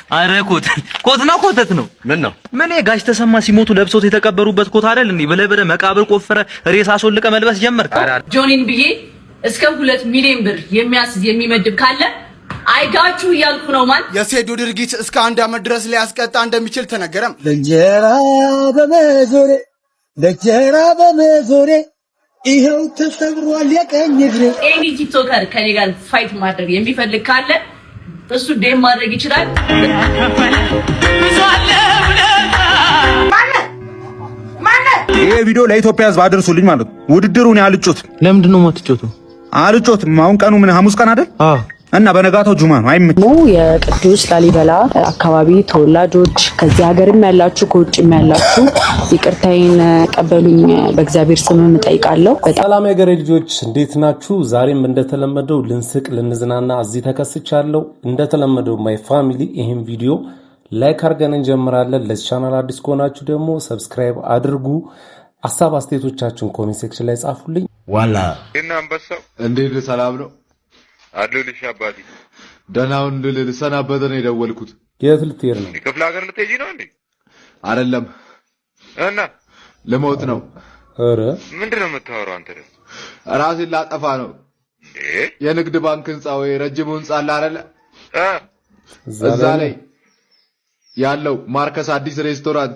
አረ ኮት ነው ኮተት ነው። ምን ጋሽ ተሰማ ሲሞቱ ለብሶት የተቀበሩበት ኮት አይደል እንዴ? በለበደ መቃብር ቆፍረ ሬሳ አስወልቀ መልበስ ጀመርክ። ጆኒን ብዬ እስከ 2 ሚሊዮን ብር የሚያስዝ የሚመድብ ካለ አይጋችሁ እያልኩ ነው። ማን የሴዱ ድርጊት እስከ 1 ዓመት ድረስ ሊያስቀጣ እንደሚችል ተነገረም። ለጀራ በመዞሬ ይሄው ተሰብሯል የቀኝ እግሬ። ኤኒ ቲክቶከር ከኔ ጋር ፋይት ማድረግ የሚፈልግ ካለ እሱ ዴም ማድረግ ይችላል። ይሄ ቪዲዮ ለኢትዮጵያ ሕዝብ አድርሱልኝ ማለት ነው። ውድድሩን ያልጮት ለምንድን ነው የማትጮቱ? አልጮትም። አሁን ቀኑ ምን ሐሙስ ቀን አይደል? እና በነጋታው ጁማ ነው። አይመችም። የቅዱስ ላሊበላ አካባቢ ተወላጆች ከዚህ ሀገርም ያላችሁ ከውጭም ያላችሁ ይቅርታዬን ቀበሉኝ በእግዚአብሔር ስም እጠይቃለሁ። ሰላም የሀገሬ ልጆች እንዴት ናችሁ? ዛሬም እንደተለመደው ልንስቅ ልንዝናና እዚህ ተከስቻለሁ። እንደተለመደው ማይ ፋሚሊ ይሄን ቪዲዮ ላይክ አድርገን እንጀምራለን። ለዚህ ቻናል አዲስ ከሆናችሁ ደግሞ ሰብስክራይብ አድርጉ። ሐሳብ አስተያየቶቻችሁን ኮሜንት ሴክሽን ላይ ጻፉልኝ። ዋላ እና አንበሳው እንዴት ሰላም ነው? አለሁልሽ አባቴ። ደህናውን ልሰናበት ነው የደወልኩት። የት ልትሄድ ነው? ክፍለ ሀገር ልትሄጂ ነው እንዴ? አይደለም እና ልሞት ነው። ኧረ ምንድን ነው የምታወራው አንተ? ደግሞ ራሴን ላጠፋ ነው። የንግድ ባንክ ህንጻ ወይ ረጅሙ ህንጻ አለ አይደለ? እዛ ላይ ያለው ማርከስ አዲስ ሬስቶራንት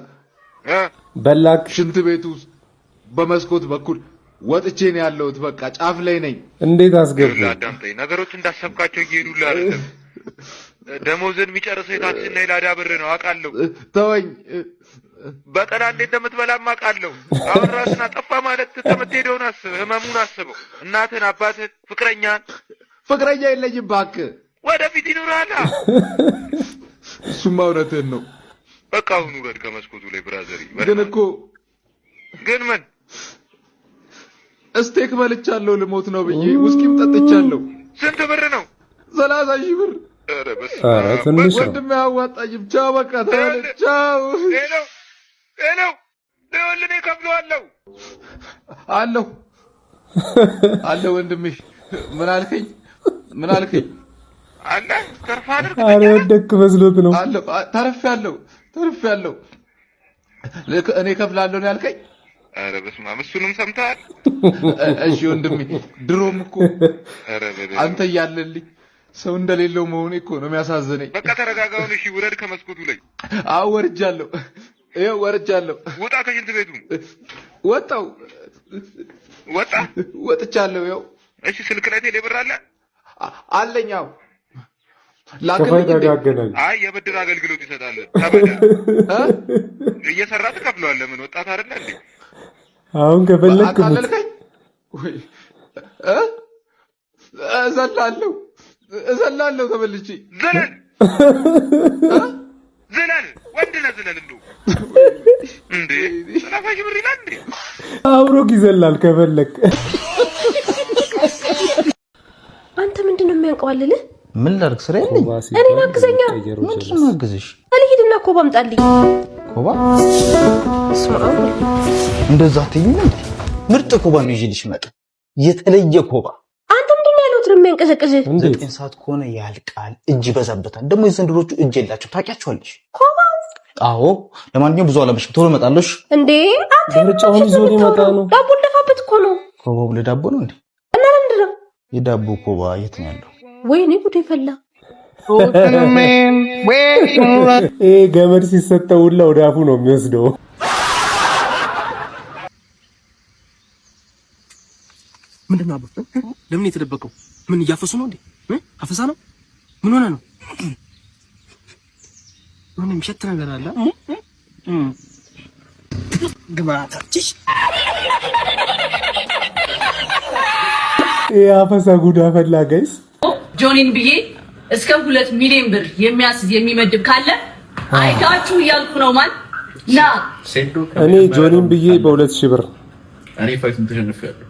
በላክ ሽንት ቤቱ በመስኮት በኩል ወጥቼ ነው ያለሁት። በቃ ጫፍ ላይ ነኝ። እንዴት አስገቡ? አዳምጠኝ። ነገሮች እንዳሰብካቸው እየሄዱልህ አይደለም። ደሞዝን የሚጨርሰው የታክሲና የላዳ ብር ነው አውቃለሁ። ተወኝ። በቀን አንዴ እንደምትበላም አውቃለሁ። አሁን ራስን አጠፋ ማለት የምትሄደውን አስብ፣ ህመሙን አስበው። እናትህን፣ አባትህን፣ ፍቅረኛ የለኝም እባክህ። ወደፊት ይኖራል። እሱማ እውነትህን ነው። በቃ አሁን ውረድ ከመስኮቱ ላይ ብራዘሪ። ግን ምን እስቴክ በልቻለሁ ልሞት ነው ብዬ ውስኪም ጠጥቻለሁ። ስንት ብር ነው? 30,000 ብር። ኧረ በስመ ኧረ አብ ትንሽ ነው። ወንድሜ አዋጣኝም። ቻው በቃ ተባለ። ቻው። ሄሎ ለወልኔ ከፍለዋለሁ አለ ወንድሜ። ምን አልከኝ? አለ ተርፋን ኧረ ወደክ መስሎት ነው። አለ ተርፌያለሁ። እኔ ከፍላለሁ ነው ያልከኝ? ኧረ በስመ አብ እሱንም ሰምተሃል? እሺ ወንድሜ፣ ድሮም እኮ አንተ እያለልኝ ሰው እንደሌለው መሆኔ እኮ ነው የሚያሳዝነኝ። በቃ ተረጋጋውን። እሺ ውረድ ከመስኮቱ ላይ። አዎ ወርጃለሁ። ይኸው ወርጃለሁ። ውጣ ከሽንት ቤቱ። ወጥቻለሁ። ይኸው። እሺ ስልክ ላይ ቴሌ ብር አለ? አለኝ። አዎ አይ የብድር አገልግሎት ይሰጣል። ተበደር እየሰራ ትከፍለዋለህ። ምን ወጣት አይደለ እንዴ? አሁን ከፈለክ አካለልከኝ ወይ? እዘላለሁ ተበልቼ። ዝለል ወንድ ነህ ዝለል። እንዴ 30,000 ብር ይላል እንዴ? አብሮክ ይዘላል ከፈለክ። አንተ ምንድነው የሚያንቀዋልልህ? ምን ላድርግ? ስራ የለኝ። እኔን አግዘኛ። ምንድን ነው አግዝሽ? አልሄድና ኮባ አምጣልኝ። ኮባ? እንደዛ ትይኝ እንዴ? ምርጥ ኮባ ነው ይዤልሽ መጣ። የተለየ ኮባ። አንተ ምንድነው ያለው? ትርም የሚያንቀዘቅዝህ 9 ሰዓት ከሆነ ያልቃል። እጅ ይበዛበታል። ደግሞ የዘንድሮቹ እጅ የላቸው ታውቂያቸዋለሽ? ኮባ? አዎ። ለማንኛውም ብዙ አለመሽም። ቶሎ እመጣለሁ። እንዴ አንተ ምርጫውን ይዞ ሊመጣ ነው። ዳቦ ልደፋበት እኮ ነው። ኮባው ለዳቦ ነው እንዴ? እና ምንድን ነው የዳቦ ኮባ የት ነው ያለው? ወይኔ ጉዴ ፈላ። ገመድ ሲሰጠው ሁላ ወደ አፉ ነው የሚወስደው። ምንድን ነው አባ? ለምን የተደበቀው? ምን እያፈሱ ነው እንዴ? አፈሳ ነው? ምን ሆነ ነው? ምን የሚሸት ነገር አለ? ግማታችሽ አፈሳ ጉዳ ፈላ ጋይስ። ጆኒን ብዬ እስከ 2 ሚሊዮን ብር የሚያስዝ የሚመድብ ካለ አይጋችሁ እያልኩ ነው። ማን ና እኔ ጆኒን ብዬ በ2,000 ብር እኔ ፋይቱን ተሸንፌያለሁ።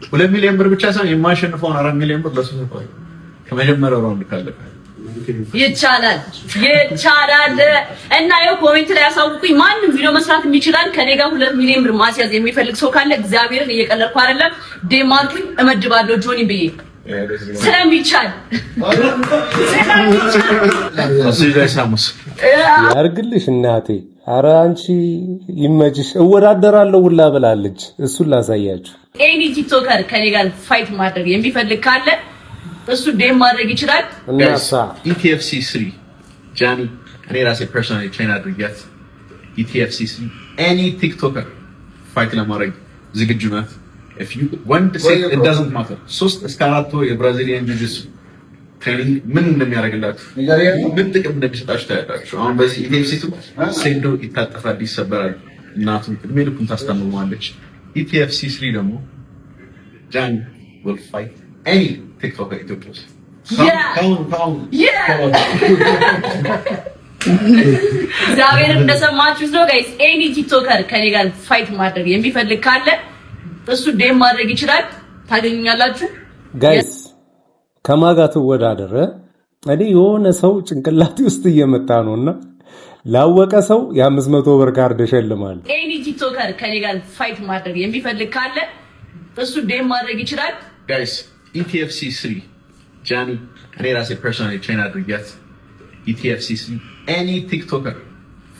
2 ሚሊዮን ብር ብቻ ሳይሆን የማሸንፈውን 4 ሚሊዮን ብር ለሱ ነው። ከመጀመሪያው ራውንድ ካለፈ ይቻላል። እና ያው ኮሜንት ላይ ያሳውቁኝ። ማንም ቪዲዮ መስራት የሚችላል ከኔ ጋር 2 ሚሊዮን ብር ማስያዝ የሚፈልግ ሰው ካለ እግዚአብሔርን እየቀለድኩ አይደለም። ዴማርኩኝ እመድባለሁ ጆኒ ብዬ ስለሚቻል ያርግልሽ እናቴ። ኧረ አንቺ ይመችሽ። እወዳደራለሁ ሁላ ብላለች። እሱን ላሳያችሁ። ኤኒ ቲክቶከር ከኔ ጋር ፋይት ማድረግ የሚፈልግ ካለ እሱ ዴም ማድረግ ይችላል። እናሳ ኢቲኤፍሲ 3 ጃኒ እኔ ራሴ ፐርሰናሊ ትሬን አድርጊያት። ኢቲኤፍሲ 3 ኤኒ ቲክቶከር ፋይት ለማድረግ ዝግጁ ናት። if you want to say it doesn't matter 3 እስከ 4 ወር የብራዚሊያን ጂጂስ ትሬኒንግ ምን እንደሚያደርግላችሁ ምን ጥቅም እንደሚሰጣችሁ ታያላችሁ። አሁን በዚህ ኢቲኤፍሲ 2 ሴንዶ ይታጠፋል፣ ይሰበራል፣ እናቱን እድሜ ልኩን ታስታምመዋለች። ኢቲኤፍሲ 3 ደግሞ ጃኒ will fight any TikToker ኢትዮጵያ ውስጥ ዛሬ እንደሰማችሁት ነው ጋይስ። ኤኒ ቲክቶከር ከኔ ጋር ፋይት ማድረግ የሚፈልግ ካለ እሱ ዴም ማድረግ ይችላል። ታገኙኛላችሁ ጋይስ። ከማጋ ተወዳደረ እኔ የሆነ ሰው ጭንቅላቴ ውስጥ እየመጣ ነውና ላወቀ ሰው የ500 ብር ካርድ ሸልማል። ኤኒ ቲክቶከር ከኔ ጋር ፋይት ማድረግ የሚፈልግ ካለ እሱ ዴም ማድረግ ይችላል ጋይስ። ኢቲኤፍሲ 3 ጃኒ እኔ ራሴ ፐርሰናሊ ትሬን አድርጊያት። ኢቲኤፍሲ 3 ኤኒ ቲክቶከር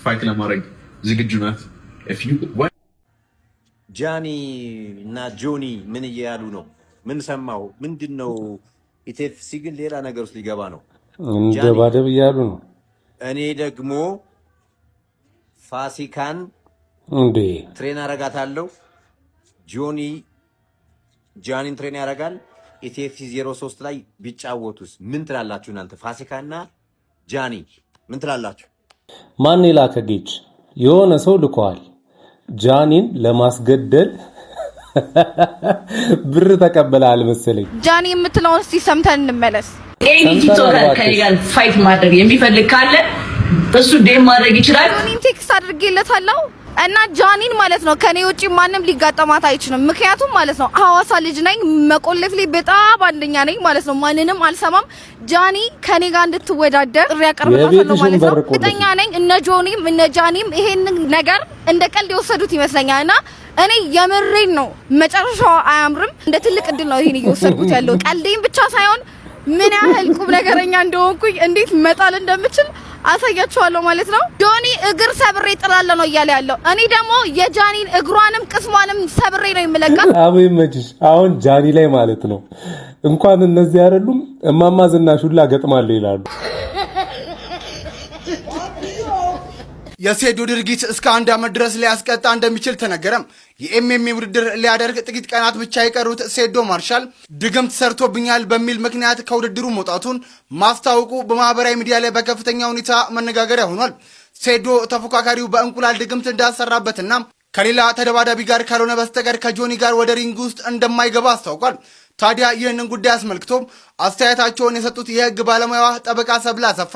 ፋይት ለማድረግ ዝግጁ ናት። if you ጃኒ እና ጆኒ ምን እያሉ ነው? ምን ሰማው? ምንድነው? ኢቲኤፍሲ ግን ሌላ ነገር ውስጥ ሊገባ ነው። እንደባደብ እያሉ ነው። እኔ ደግሞ ፋሲካን እንዴ ትሬን አረጋታለሁ። ጆኒ ጃኒን ትሬን ያረጋል። ኢቲኤፍሲ 03 ላይ ቢጫወቱስ ምን ትላላችሁ እናንተ? ፋሲካና ጃኒ ምን ትላላችሁ? ማን ይላከ ጌች የሆነ ሰው ልኳል። ጃኒን ለማስገደል ብር ተቀበላል መሰለኝ። ጃኒ የምትለውን እስቲ ሰምተን እንመለስ። ኤኒ ቲክቶከር ከኔ ጋር ፋይት ማድረግ የሚፈልግ ካለ እሱ ዴም ማድረግ ይችላል። ጆኒን ቴክስት አድርጌለታለሁ እና ጃኒን ማለት ነው ከኔ ውጪ ማንም ሊጋጠማት አይችልም። ምክንያቱም ማለት ነው ሐዋሳ ልጅ ነኝ፣ መቆለፍ ላይ በጣም አንደኛ ነኝ ማለት ነው። ማንንም አልሰማም። ጃኒ ከኔ ጋር እንድትወዳደር ጥሪ ያቀርብላታለሁ ማለት ነው። እጠኛ ነኝ እነ ጆኒም እነ ጃኒም ይሄን ነገር እንደ ቀልድ የወሰዱት ይመስለኛልና እኔ የምሬን ነው። መጨረሻው አያምርም። እንደ ትልቅ እድል ነው ይሄን እየወሰድኩት ያለው። ቀልዴን ብቻ ሳይሆን ምን ያህል ቁም ነገረኛ እንደሆንኩኝ እንዴት መጣል እንደምችል አሳያችኋለሁ ማለት ነው። ጆኒ እግር ሰብሬ ጥላለሁ ነው እያለ ያለው። እኔ ደግሞ የጃኒን እግሯንም ቅስሟንም ሰብሬ ነው የምለቃት። አቤት መችሽ አሁን ጃኒ ላይ ማለት ነው። እንኳን እነዚህ አይደሉም እማማ ዝናሽ ሁላ ገጥማለሁ ይላሉ። የሴዶ ድርጊት እስከ 1 ዓመት ድረስ ሊያስቀጣ እንደሚችል ተነገረም። የኤምኤምኤ ውድድር ሊያደርግ ጥቂት ቀናት ብቻ የቀሩት ሴዶ ማርሻል ድግምት ሰርቶብኛል በሚል ምክንያት ከውድድሩ መውጣቱን ማስታወቁ በማህበራዊ ሚዲያ ላይ በከፍተኛ ሁኔታ መነጋገሪያ ሆኗል። ሴዶ ተፎካካሪው በእንቁላል ድግምት እንዳሰራበትና ከሌላ ተደባዳቢ ጋር ካልሆነ በስተቀር ከጆኒ ጋር ወደ ሪንግ ውስጥ እንደማይገባ አስታውቋል። ታዲያ ይህንን ጉዳይ አስመልክቶ አስተያየታቸውን የሰጡት የህግ ባለሙያዋ ጠበቃ ሰብለ አሰፋ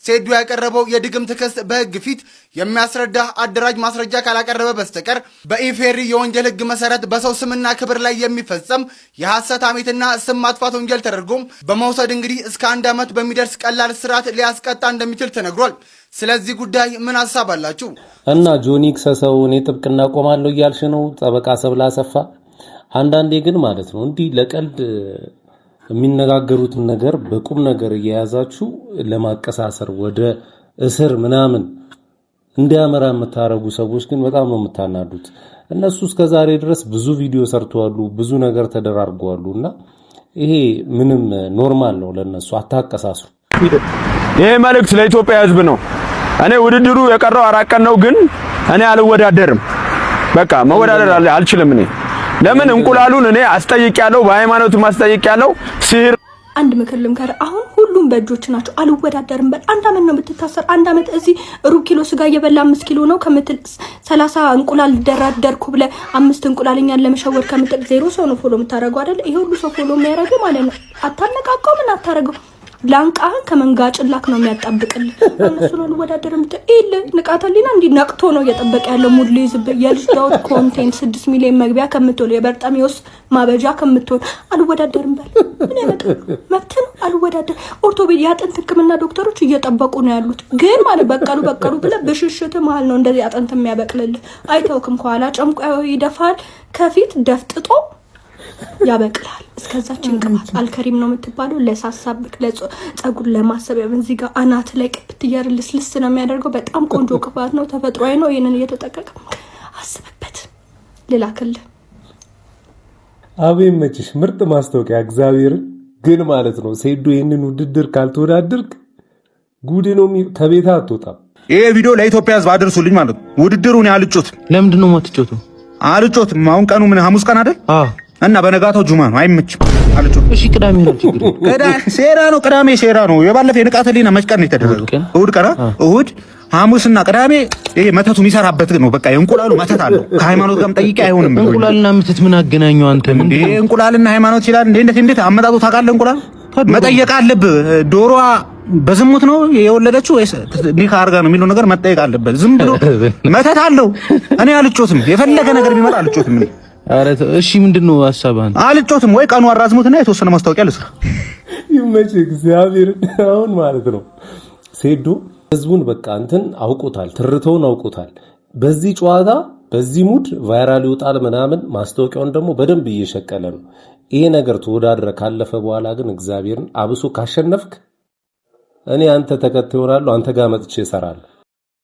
ሴዶ ያቀረበው የድግምት ክስ በህግ ፊት የሚያስረዳ አደራጅ ማስረጃ ካላቀረበ በስተቀር በኢፌሪ የወንጀል ህግ መሰረት በሰው ስምና ክብር ላይ የሚፈጸም የሐሰት ሐሜትና ስም ማጥፋት ወንጀል ተደርጎ በመውሰድ እንግዲህ እስከ 1 ዓመት በሚደርስ ቀላል እስራት ሊያስቀጣ እንደሚችል ተነግሯል። ስለዚህ ጉዳይ ምን ሐሳብ አላችሁ? እና ጆኒ ክሰሰው እኔ ጥብቅና ቆማለሁ እያልሽ ነው ጠበቃ ሰብለ አሰፋ? አንዳንዴ ግን ማለት ነው እንዲህ ለቀልድ የሚነጋገሩትን ነገር በቁም ነገር እየያዛችሁ ለማቀሳሰር ወደ እስር ምናምን እንዲያመራ የምታረጉ ሰዎች ግን በጣም ነው የምታናዱት። እነሱ እስከዛሬ ድረስ ብዙ ቪዲዮ ሰርተዋሉ፣ ብዙ ነገር ተደራርገዋሉና ይሄ ምንም ኖርማል ነው ለነሱ። አታቀሳስሩ። ይሄ መልእክት ለኢትዮጵያ ህዝብ ነው። እኔ ውድድሩ የቀረው 4 ቀን ነው፣ ግን እኔ አልወዳደርም። በቃ መወዳደር አልችልም። እኔ ለምን እንቁላሉን እኔ አስጠይቄያለሁ፣ በሃይማኖቱ ማስጠይቄያለሁ። ሲህር አንድ ምክር ልምከር። አሁን ሁሉም በእጆች ናቸው። አልወዳደርም በል። 1 ዓመት ነው የምትታሰር። 1 ዓመት እዚህ ሩብ ኪሎ ስጋ እየበላ 5 ኪሎ ነው ከምትል 30 እንቁላል ደራደርኩ ብለ 5 እንቁላልኛን ለመሸወድ ከምትል 0 ሰው ነው ፎሎ የምታረገው አይደል? ይሄ ሁሉ ሰው ፎሎ የሚያረገው ማለት ነው። አታነቃቀው ምን አታረገው። ላንቃህን ከመንጋጭላክ ነው የሚያጣብቅልህ። እነሱ ነው አልወዳደርም ትል ንቃተሊና እንዲ ነቅቶ ነው እየጠበቀ ያለው ሙድ ሊዝብ የልጅ ዳውት ኮንቴንት 6 ሚሊዮን መግቢያ ከምትወል የበርጣሚውስ ማበጃ ከምትወል አልወዳደርም በል። ምን ያመጣ መብት ነው አልወዳደር። ኦርቶፔዲክ ያጥንት ህክምና ዶክተሮች እየጠበቁ ነው ያሉት። ግን ማለት በቀሉ ብለ በሽሽት መሃል ነው እንደዚህ አጥንት የሚያበቅልልህ። አይተውክም ከኋላ ጨምቆ ይደፋል፣ ከፊት ደፍጥጦ ያበቅላል። እስከዛችን ቅባት አልከሪም ነው የምትባለው። ለሳሳብክ ለጸጉር ለማሰቢያ በዚህ ጋር አናት ላይ ቅብት እያርልስልስ ነው የሚያደርገው። በጣም ቆንጆ ቅባት ነው፣ ተፈጥሯዊ ነው። ይሄንን እየተጠቀቀ አስብበት። ልላክል አቤት መችሽ ምርጥ ማስታወቂያ እግዚአብሔር ግን ማለት ነው። ሴዶ ይሄንን ውድድር ካልተወዳደርክ ጉድ ነው ከቤት አትወጣም። ይሄ ቪዲዮ ለኢትዮጵያ ሕዝብ አድርሱልኝ ማለት ነው። ውድድሩን ያልጮት ለምንድን ነው የማትጮቱ? አልጮትም። አሁን ቀኑ ምን ሐሙስ ቀን አይደል? እና በነጋታው ጁማ ነው። አይመችም። አልጮት። እሺ ቅዳሜ ነው ችግር። ሴራ ነው። ቅዳሜ ሴራ ነው። የባለፈው የንቃተ ህሊና መች ቀን ነው የተደረገው? እሑድ ቀን። እሑድ ሐሙስና ቅዳሜ ይሄ መተቱ የሚሰራበት ነው። በቃ የእንቁላሉ መተት አለው። ከሃይማኖት ጋርም ጠይቄ አይሆንም። እንቁላልና መተት ምን አገናኘው? አንተ ምን ይሄ እንቁላልና ሃይማኖት ይላል እንዴ? እንዴት አመጣጡ ታውቃለህ? እንቁላል መጠየቅ አለብህ። ዶሮዋ በዝሙት ነው የወለደችው ወይስ ኒካ አርጋ ነው የሚለው ነገር መጠየቅ አለበት። ዝም ብሎ መተት አለው። እኔ አልጮትም። የፈለገ ነገር ቢመጣ አልጮትም። ኧረ እሺ ምንድነው ሐሳብህ? አልጮትም። ወይ ቀኑ አራዝሙትና የተወሰነ ማስታወቂያ ልስራ። ይመች እግዚአብሔር። አሁን ማለት ነው ሴዶ ህዝቡን በቃ እንትን አውቆታል፣ ትርተውን አውቆታል። በዚህ ጨዋታ በዚህ ሙድ ቫይራል ይወጣል ምናምን። ማስታወቂያውን ደግሞ በደንብ እየሸቀለ ነው። ይሄ ነገር ተወዳድረ ካለፈ በኋላ ግን እግዚአብሔርን አብሶ ካሸነፍክ እኔ አንተ ተከታይ እሆናለሁ። አንተ ጋር መጥቼ እሰራለሁ።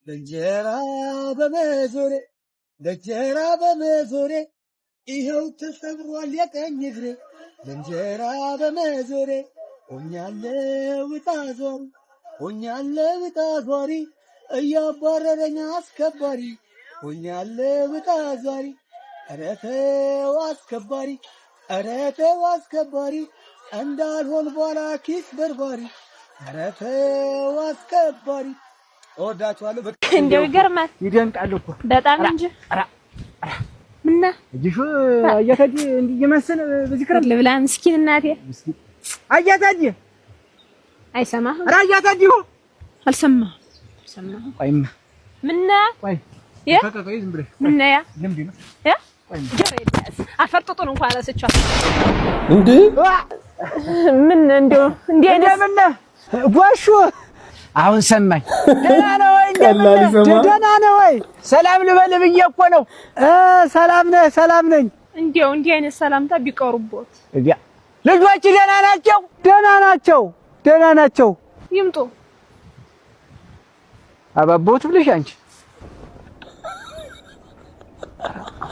ለእንጀራ በመዞሬ ለእንጀራ በመዞሬ ይኸው ተሰብሯል የቀኝ እግሬ። ለእንጀራ በመዞሬ ሆኛለሁ ዕጣ ዟሪ ሆኛለሁ ዕጣ ዟሪ እያባረረኝ አስከባሪ ሆኛለሁ ዕጣ ዟሪ። ኧረ ተው አስከባሪ ኧረ ተው አስከባሪ እንዳልሆን በኋላ ኪስ በርባሪ። ኧረ ተው አስከባሪ። እወዳችኋለሁ። እንደው ይገርማል። ይደንቃል እኮ በጣም እንጂ ምና እጂሹ አያታጂ እንዲመስል በዚህ ክረም ልብላ ምስኪን እናቴ አያታጂ አይሰማህም? ኧረ አያታጂ አልሰማህም? ሰማህ? ቆይማ ምና ቆይ ያ ቆይ ዝም ብለሽ ምና ያ ልምድ ነው ያ ጀሬዳስ አፈርጥጡን እንኳን አላሰቻት እንዴ ምን እንደው እንዴ እንደምን ጎሹ አሁን ሰማኝ። ደህና ነው ወይ? ደህና ነው ወይ? ሰላም ልበል ብዬ እኮ ነው። ሰላም ነህ? ሰላም ነኝ። እንደው እንዲህ አይነት ሰላምታ ቢቀሩቦት እዲያ ልጆች ደህና ናቸው? ደህና ናቸው፣ ደህና ናቸው። ይምጡ። አባቦት ብለሽ አንቺ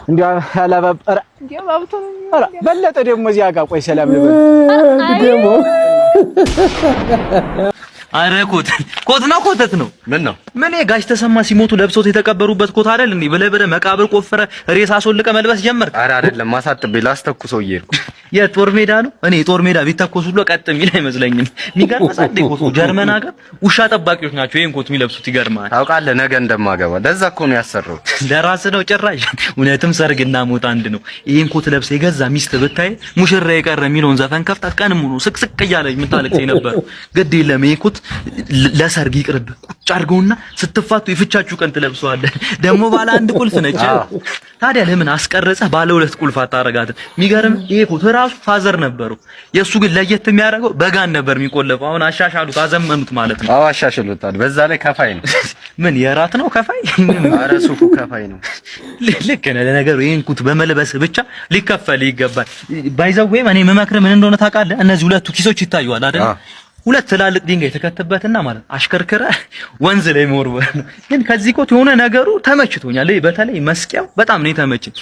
እንዲያው አላባበረ እንዲያው ባብቶ በለጠ ደግሞ እዚያ ጋር ቆይ ሰላም ልበል ደግሞ አረ ኮት ነው ኮተት ነው። ምን ነው ምን ጋሽ ተሰማ ሲሞቱ ለብሶት የተቀበሩበት ኮት አይደል እንዴ? በለበረ መቃብር ቆፍረ ሬሳ አስወልቀ መልበስ ጀመርክ? አረ አይደለም ማሳጥቤ ላስተኩሰው እየሄድኩ። የጦር ሜዳ ነው። እኔ ጦር ሜዳ ቢተኮሱ ብሎ ቀጥ የሚል አይመስለኝም። የሚገርም ጻዴ ኮት ጀርመን ሀገር ውሻ ጠባቂዎች ናቸው ይሄን ኮት የሚለብሱት። ይገርማል። ታውቃለህ ነገ እንደማገባ ለዛ እኮ ነው ያሰራው። ለራስ ነው ጭራሽ። እውነትም ሰርግና ሞት አንድ ነው። ይሄን ኮት ለብሰ የገዛ ሚስት ብታይ ሙሽራ የቀረ የሚለውን ዘፈን ከፍታ ቀንም ሙሉ ስቅስቅ እያለች የምታለቅስ ነበር። ግድ የለም ይሄ ኮት ለሰርግ ይቅርብ። ቁጭ አድርገውና ስትፋቱ የፍቻችሁ ቀን ትለብሰዋለህ። ደግሞ ባለ አንድ ቁልፍ ነች። ታዲያ ለምን አስቀረጸህ ባለ ሁለት ቁልፍ አታረጋት? የሚገርም ይሄ ኮት ራሱ ፋዘር ነበሩ። የሱ ግን ለየት የሚያደርገው በጋን ነበር የሚቆለፈው። አሁን አሻሻሉት፣ አዘመኑት ማለት ነው። አዎ አሻሽሉታል። በዛ ላይ ከፋይ ነው። ምን የራት ነው ከፋይ? ኧረ ሱፉ ከፋይ ነው። ልክ ነህ። ለነገሩ ይሄን ኩት በመልበስ ብቻ ሊከፈል ይገባል። ባይዘው ወይ እኔ መመክርህ ምን እንደሆነ ታውቃለህ? እነዚህ ሁለቱ ኪሶች ይታዩዋል አይደል? ሁለት ትላልቅ ድንጋይ ተከተበትና ማለት አሽከርከረ ወንዝ ላይ መወርወር ነው። ግን ከዚህ ኮት የሆነ ነገሩ ተመችቶኛል። በተለይ መስቂያው በጣም ነው የተመቸኝ።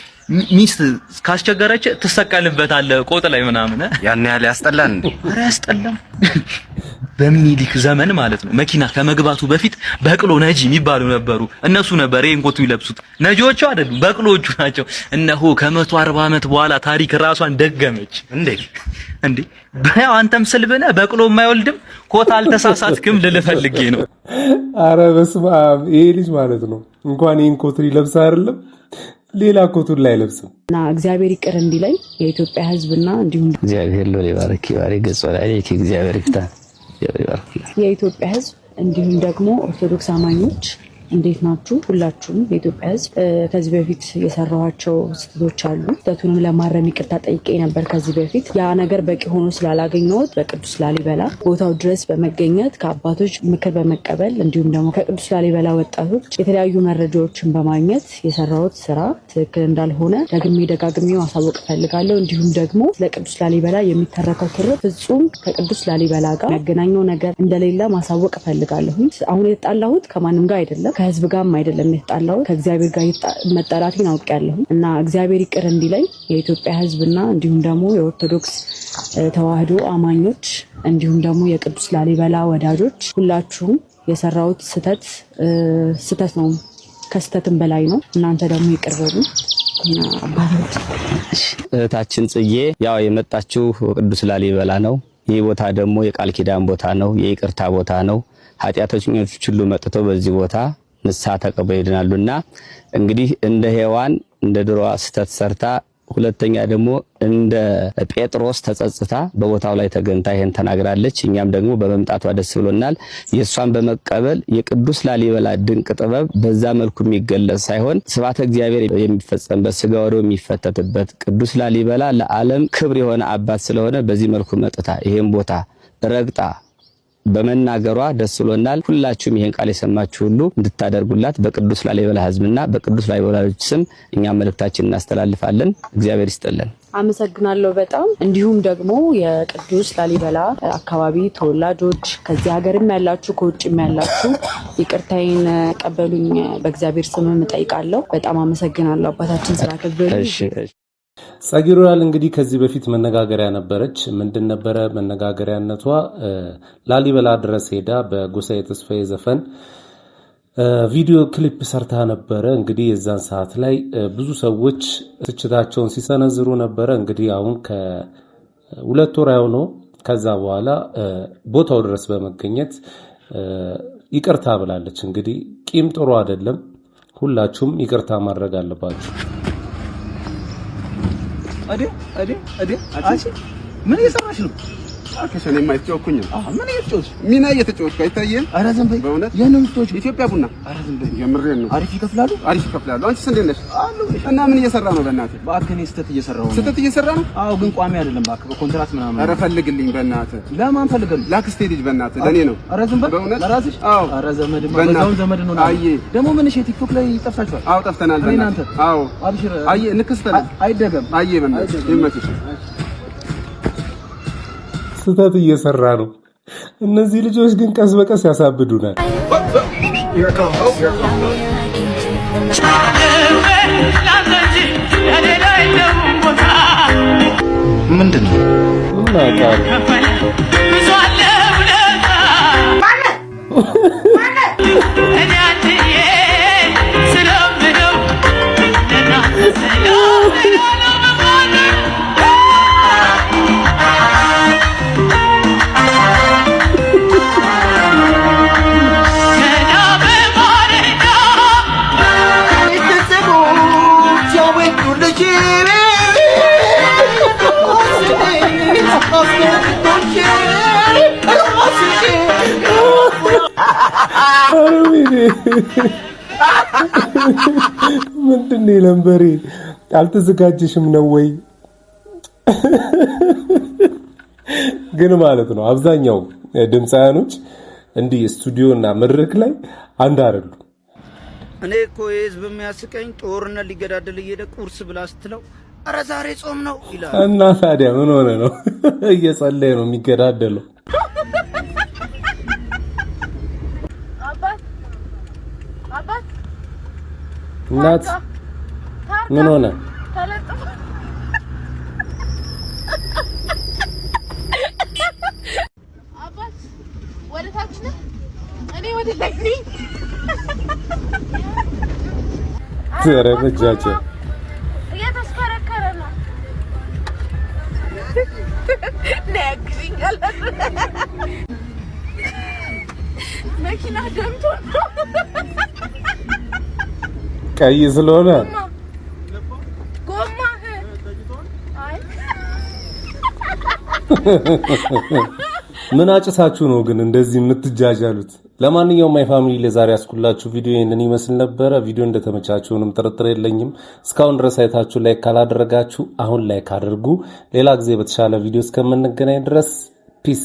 ሚስት ካስቸገረች ትሰቀልበታለህ ቆጥ ላይ ምናምን። ያን ያህል ያስጠላል እንዴ? ኧረ ያስጠላም። በሚኒሊክ ዘመን ማለት ነው መኪና ከመግባቱ በፊት በቅሎ ነጂ የሚባሉ ነበሩ። እነሱ ነበር ይሄን ኮት የሚለብሱት። ነጂዎቹ አይደሉም በቅሎቹ ናቸው። እነሆ ከ140 ዓመት በኋላ ታሪክ ራሷን ደገመች። እንዴ በያው አንተም ስልብነ በቅሎ የማይወልድም ኮት አልተሳሳትክም ልልህ ፈልጌ ነው። አረ በስመ አብ ይሄ ልጅ ማለት ነው እንኳን ይሄን ኮት ሊለብስ አይደለም ሌላ ኮቱን ላይ ለብስም እና እግዚአብሔር ይቅር እንዲለኝ የኢትዮጵያ ሕዝብና እንዲሁም እግዚአብሔር ሎሌ ባረክ ገጽ ላይ እግዚአብሔር ይፍታ። የኢትዮጵያ ሕዝብ እንዲሁም ደግሞ ኦርቶዶክስ አማኞች እንዴት ናችሁ? ሁላችሁም የኢትዮጵያ ሕዝብ ከዚህ በፊት የሰራኋቸው ስህተቶች አሉ። ስህተቱንም ለማረም ይቅርታ ጠይቄ ነበር ከዚህ በፊት። ያ ነገር በቂ ሆኖ ስላላገኘሁት በቅዱስ ላሊበላ ቦታው ድረስ በመገኘት ከአባቶች ምክር በመቀበል እንዲሁም ደግሞ ከቅዱስ ላሊበላ ወጣቶች የተለያዩ መረጃዎችን በማግኘት የሰራሁት ስራ ትክክል እንዳልሆነ ደጋግሜ ማሳወቅ እፈልጋለሁ። እንዲሁም ደግሞ ለቅዱስ ላሊበላ የሚተረከው ትርፍ ፍጹም ከቅዱስ ላሊበላ ጋር ያገናኘው ነገር እንደሌለ ማሳወቅ እፈልጋለሁ። አሁን የተጣላሁት ከማንም ጋር አይደለም፣ ከህዝብ ጋርም አይደለም የተጣላሁት፣ ከእግዚአብሔር ጋር መጣላቴን አውቄያለሁ እና እግዚአብሔር ይቅር እንዲለኝ የኢትዮጵያ ህዝብና እንዲሁም ደግሞ የኦርቶዶክስ ተዋህዶ አማኞች እንዲሁም ደግሞ የቅዱስ ላሊበላ ወዳጆች ሁላችሁም የሰራሁት ስህተት ነው፣ ከስህተትም በላይ ነው። እናንተ ደግሞ ይቅር በሉ እና አባቶች። እህታችን ጽጌ ያው የመጣችው ቅዱስ ላሊበላ ነው። ይህ ቦታ ደግሞ የቃል ኪዳን ቦታ ነው፣ የይቅርታ ቦታ ነው። ኃጢአተኞች ሁሉ መጥተው በዚህ ቦታ ንስሐ ተቀበለው ይድናሉና እንግዲህ እንደ ሔዋን እንደ ድሮዋ ስተት ሰርታ ሁለተኛ ደግሞ እንደ ጴጥሮስ ተጸጽታ በቦታው ላይ ተገንታ ይሄን ተናግራለች። እኛም ደግሞ በመምጣቷ ደስ ብሎናል። የሷን በመቀበል የቅዱስ ላሊበላ ድንቅ ጥበብ በዛ መልኩ የሚገለጽ ሳይሆን ስብሐተ እግዚአብሔር የሚፈጸምበት ስጋ ወደሙ የሚፈተትበት ቅዱስ ላሊበላ ለዓለም ክብር የሆነ አባት ስለሆነ በዚህ መልኩ መጥታ ይሄን ቦታ ረግጣ በመናገሯ ደስ ብሎናል። ሁላችሁም ይሄን ቃል የሰማችሁ ሁሉ እንድታደርጉላት በቅዱስ ላሊበላ ሕዝብና በቅዱስ ላሊበላዎች ስም እኛ መልእክታችንን እናስተላልፋለን። እግዚአብሔር ይስጥልን። አመሰግናለሁ በጣም። እንዲሁም ደግሞ የቅዱስ ላሊበላ አካባቢ ተወላጆች ከዚህ ሀገርም ያላችሁ ከውጭም ያላችሁ ይቅርታዬን ቀበሉኝ በእግዚአብሔር ስም እጠይቃለሁ። በጣም አመሰግናለሁ አባታችን ስላከበሩኝ። እሺ ጸጊሮያል እንግዲህ ከዚህ በፊት መነጋገሪያ ነበረች። ምንድን ነበረ መነጋገሪያነቷ? ላሊበላ ድረስ ሄዳ በጎሳዬ ተስፋዬ ዘፈን ቪዲዮ ክሊፕ ሰርታ ነበረ። እንግዲህ የዛን ሰዓት ላይ ብዙ ሰዎች ትችታቸውን ሲሰነዝሩ ነበረ። እንግዲህ አሁን ከ2 ወር ነው ከዛ በኋላ ቦታው ድረስ በመገኘት ይቅርታ ብላለች። እንግዲህ ቂም ጥሩ አይደለም። ሁላችሁም ይቅርታ ማድረግ አለባችሁ። አንቺ ምን እየሰራሽ ነው? አከሰኔ የማይተጨውኩኝ ምን እየተጨውሽ? ሚና እየተጨውሽ አይታየም? ኧረ ዝም በይ። በእውነት የነው ምቶች ኢትዮጵያ ቡና። ኧረ ዝም በይ። የምሬን ነው። አሪፍ ይከፍላሉ፣ አሪፍ ይከፍላሉ። አንቺ እንዴት ነሽ? አሉ። እና ምን እየሰራ ነው? በእናትህ እባክህ። እኔ ስህተት እየሰራሁ ነው። ስህተት እየሰራ ነው? አዎ፣ ግን ቋሚ አይደለም እባክህ፣ በኮንትራት ምናምን። ኧረ ፈልግልኝ በእናትህ። ለማን ፈልግልኝ? ላክስቴ ልጅ በእናትህ፣ ለኔ ነው። ኧረ ዝም በይ። በእውነት ለራስሽ? አዎ። ኧረ ዘመድማ በዛው ዘመድ ነው። አይ ደግሞ ምን እሺ፣ ቲክቶክ ላይ ጠፍታችኋል? አዎ፣ ጠፍተናል በእናትህ። አዎ፣ አብሽር። አይ እንከስተናል። አይደገም። አይ በእናትህ ይመችሽ። ስህተት እየሰራ ነው። እነዚህ ልጆች ግን ቀስ በቀስ ያሳብዱናል። ምንድን ነው? ምንድን ነው ለምበሬ? አልተዘጋጀሽም ነው ወይ? ግን ማለት ነው አብዛኛው ድምፃያኖች እንዲህ ስቱዲዮና መድረክ ላይ አንድ አይደሉ። እኔ እኮ የህዝብ የሚያስቀኝ ጦርነት ሊገዳደል እየሄደ ቁርስ ብላ ስትለው ኧረ ዛሬ ጾም ነው ይላል። እና ታዲያ ምን ሆነ ነው? እየጸለየ ነው የሚገዳደለው። እናት ምን ሆነ? አባት ወደ ታች ነው፣ እኔ ወደ ላይ ነኝ። ተረበጃጀ እየተሽከረከረ ነው። ነግሪኛል መኪና ደምቶ ቀይ ስለሆነ ጎማ አይ ምን አጭሳችሁ ነው ግን እንደዚህ የምትጃጃሉት? ለማንኛውም ማይ ፋሚሊ ለዛሬ ያስኩላችሁ ቪዲዮ ይሄንን ይመስል ነበር። ቪዲዮ እንደተመቻችሁንም ጥርጥር የለኝም። እስካሁን ድረስ አይታችሁ ላይክ ካላደረጋችሁ አሁን ላይክ አድርጉ። ሌላ ጊዜ በተሻለ ቪዲዮ እስከምንገናኝ ድረስ ፒስ